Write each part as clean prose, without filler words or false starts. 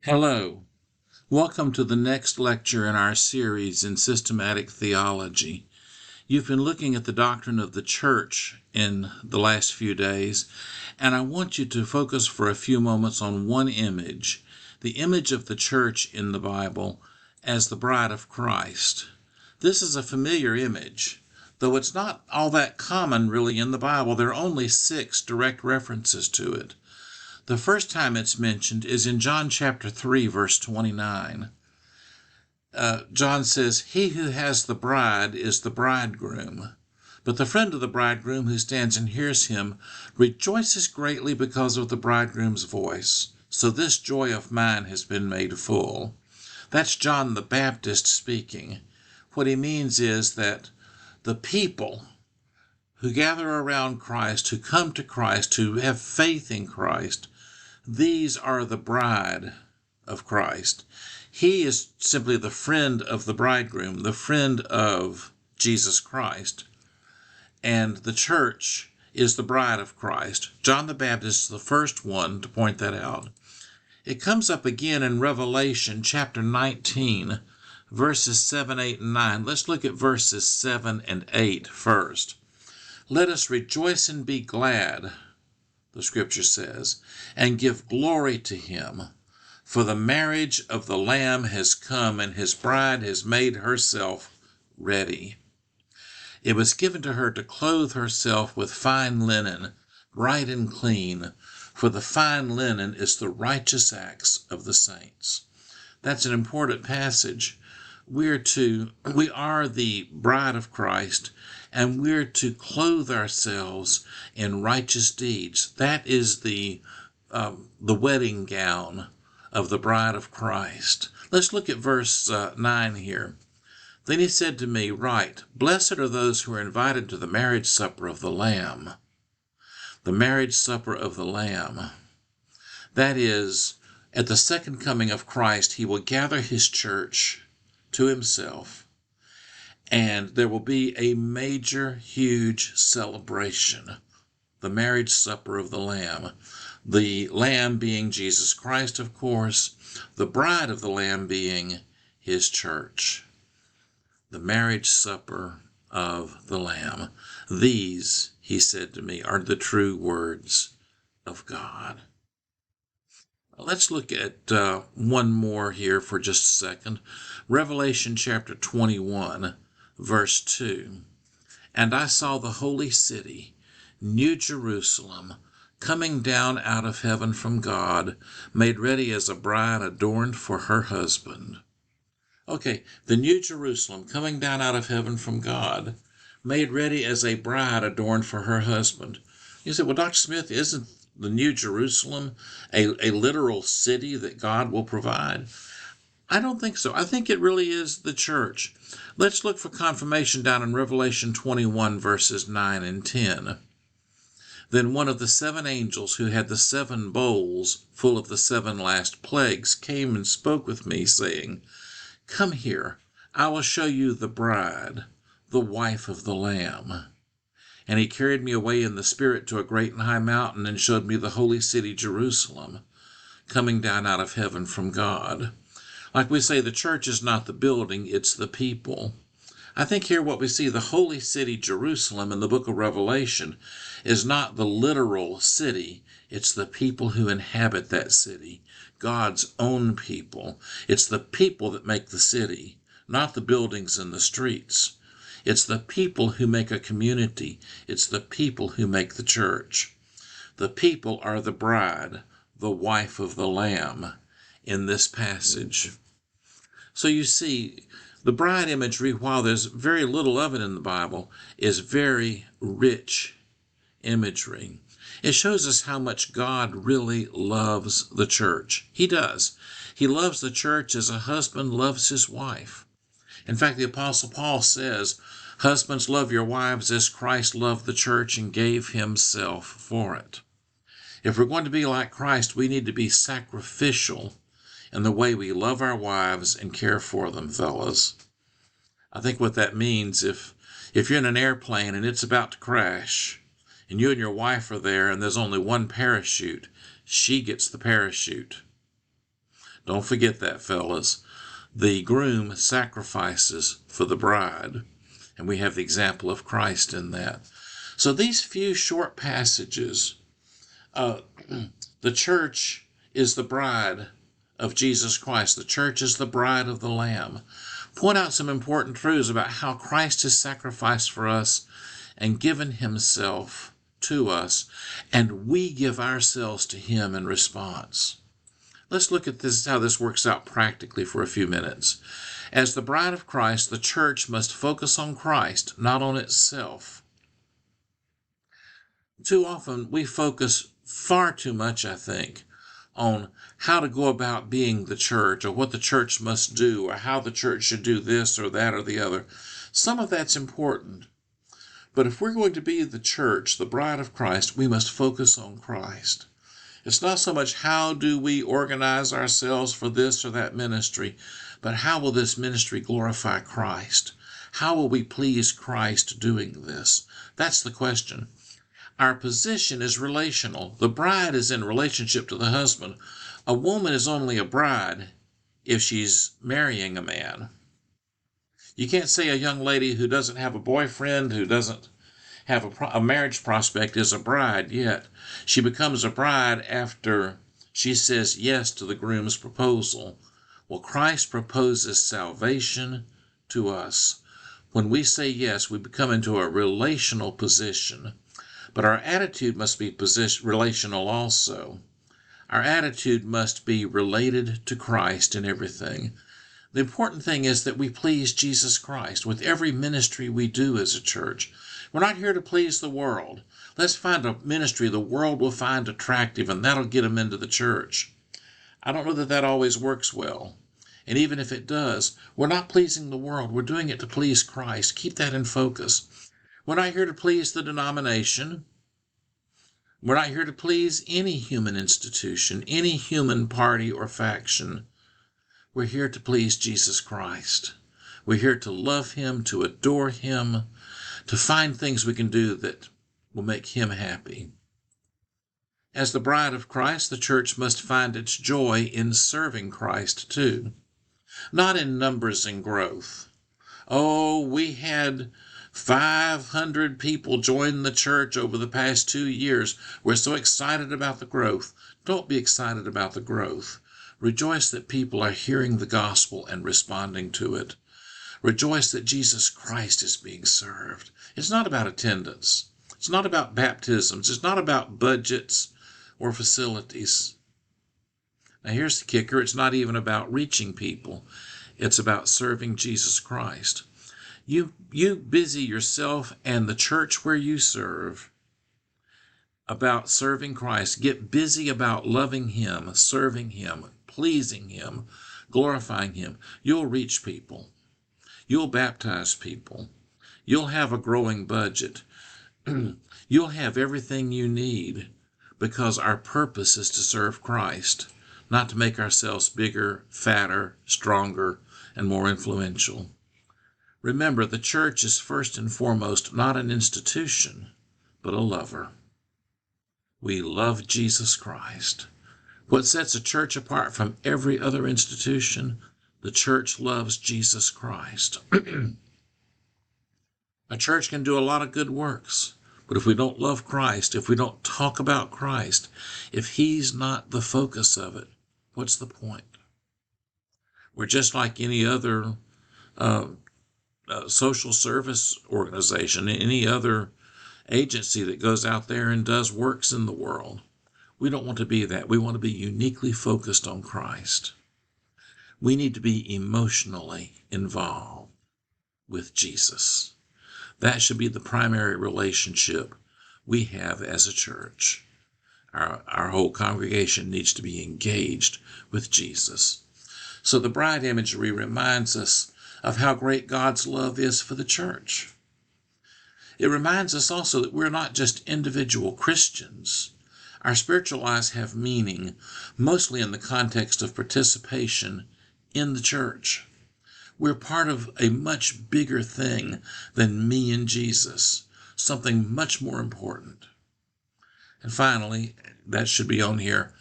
Hello. Welcome to the next lecture in our series in systematic theology. You've been looking at the doctrine of the church in the last few days, and I want you to focus for a few moments on one image, the image of the church in the Bible as the bride of Christ. This is a familiar image, though it's not all that common really in the Bible. There are only 6 direct references to it. The first time it's mentioned is in John chapter 3, verse 29. John says, "He who has the bride is the bridegroom. But the friend of the bridegroom who stands and hears him rejoices greatly because of the bridegroom's voice. So this joy of mine has been made full." That's John the Baptist speaking. What he means is that the people who gather around Christ, who come to Christ, who have faith in Christ, these are the bride of Christ. He is simply the friend of the bridegroom, the friend of Jesus Christ. And the church is the bride of Christ. John the Baptist is the first one to point that out. It comes up again in Revelation chapter 19, verses 7, 8, and 9. Let's look at verses 7 and 8 first. "Let us rejoice and be glad," the scripture says, "and give glory to him. For the marriage of the Lamb has come, and his bride has made herself ready. It was given to her to clothe herself with fine linen, bright and clean, for the fine linen is the righteous acts of the saints." That's an important passage. We are the bride of Christ, and we're to clothe ourselves in righteous deeds. That is the wedding gown of the bride of Christ. Let's look at verse 9 here. "Then he said to me, Write, blessed are those who are invited to the marriage supper of the Lamb." The marriage supper of the Lamb. That is, at the second coming of Christ, he will gather his church to himself, and there will be a major, huge celebration. The marriage supper of the Lamb. The Lamb being Jesus Christ, of course, the bride of the Lamb being his church. The marriage supper of the Lamb. These, he said to me, are the true words of God. Let's look at one more here for just a second. Revelation chapter 21, verse 2. "And I saw the holy city, New Jerusalem, coming down out of heaven from God, made ready as a bride adorned for her husband." Okay, the New Jerusalem coming down out of heaven from God, made ready as a bride adorned for her husband. You say, well, Dr. Smith, isn't the New Jerusalem a literal city that God will provide? I don't think so. I think it really is the church. Let's look for confirmation down in Revelation 21, verses 9 and 10. "Then one of the 7 angels who had the 7 bowls full of the 7 last plagues came and spoke with me, saying, Come here, I will show you the bride, the wife of the Lamb. And he carried me away in the Spirit to a great and high mountain, and showed me the holy city Jerusalem, coming down out of heaven from God." Like we say, the church is not the building, it's the people. I think here what we see, the holy city Jerusalem in the book of Revelation, is not the literal city, it's the people who inhabit that city, God's own people. It's the people that make the city, not the buildings and the streets. It's the people who make a community. It's the people who make the church. The people are the bride, the wife of the Lamb in this passage. So you see, the bride imagery, while there's very little of it in the Bible, is very rich imagery. It shows us how much God really loves the church. He does. He loves the church as a husband loves his wife. In fact, the Apostle Paul says, "Husbands, love your wives as Christ loved the church and gave himself for it." If we're going to be like Christ, we need to be sacrificial in the way we love our wives and care for them, fellas. I think what that means, if you're in an airplane and it's about to crash, and you and your wife are there and there's only one parachute, she gets the parachute. Don't forget that, fellas. The groom sacrifices for the bride, and we have the example of Christ in that. So these few short passages, the church is the bride of Jesus Christ. The church is the bride of the Lamb. Point out some important truths about how Christ has sacrificed for us and given himself to us, and we give ourselves to him in response. Let's look at this, how this works out practically for a few minutes. As the bride of Christ, the church must focus on Christ, not on itself. Too often we focus far too much, I think, on how to go about being the church, or what the church must do, or how the church should do this or that or the other. Some of that's important. But if we're going to be the church, the bride of Christ, we must focus on Christ. It's not so much how do we organize ourselves for this or that ministry, but how will this ministry glorify Christ? How will we please Christ doing this? That's the question. Our position is relational. The bride is in relationship to the husband. A woman is only a bride if she's marrying a man. You can't say a young lady who doesn't have a boyfriend, who doesn't have a marriage prospect, is a bride yet. She becomes a bride after she says yes to the groom's proposal. Well, Christ proposes salvation to us. When we say yes, we become into a relational position. But our attitude must be relational also. Our attitude must be related to Christ in everything. The important thing is that we please Jesus Christ with every ministry we do as a church. We're not here to please the world. Let's find a ministry the world will find attractive, and that'll get them into the church. I don't know that that always works well. And even if it does, we're not pleasing the world. We're doing it to please Christ. Keep that in focus. We're not here to please the denomination. We're not here to please any human institution, any human party or faction. We're here to please Jesus Christ. We're here to love him, to adore him, to find things we can do that will make him happy. As the bride of Christ, the church must find its joy in serving Christ too, not in numbers and growth. Oh, we had 500 people join the church over the past 2 years. We're so excited about the growth. Don't be excited about the growth. Rejoice that people are hearing the gospel and responding to it. Rejoice that Jesus Christ is being served. It's not about attendance. It's not about baptisms. It's not about budgets or facilities. Now here's the kicker. It's not even about reaching people. It's about serving Jesus Christ. You busy yourself and the church where you serve about serving Christ. Get busy about loving him, serving him, pleasing him, glorifying him. You'll reach people. You'll baptize people. You'll have a growing budget. You'll have everything you need, because our purpose is to serve Christ, not to make ourselves bigger, fatter, stronger, and more influential. Remember, the church is first and foremost not an institution, but a lover. We love Jesus Christ. What sets a church apart from every other institution? The church loves Jesus Christ. A church can do a lot of good works, but if we don't love Christ, if we don't talk about Christ, if he's not the focus of it, what's the point? We're just like any other social service organization, any other agency that goes out there and does works in the world. We don't want to be that. We want to be uniquely focused on Christ. We need to be emotionally involved with Jesus. That should be the primary relationship we have as a church. Our whole congregation needs to be engaged with Jesus. So the bride imagery reminds us of how great God's love is for the church. It reminds us also that we're not just individual Christians. Our spiritual lives have meaning, mostly in the context of participation in the church. We're part of a much bigger thing than me and Jesus, something much more important. And finally, that should be on here,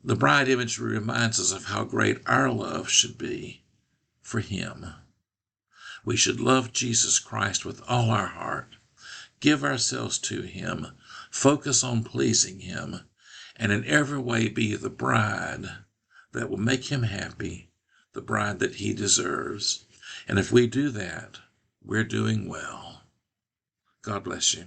The bride imagery reminds us of how great our love should be for Him. We should love Jesus Christ with all our heart, give ourselves to Him, focus on pleasing Him, and in every way be the bride that will make Him happy, the bride that He deserves. And if we do that, we're doing well. God bless you.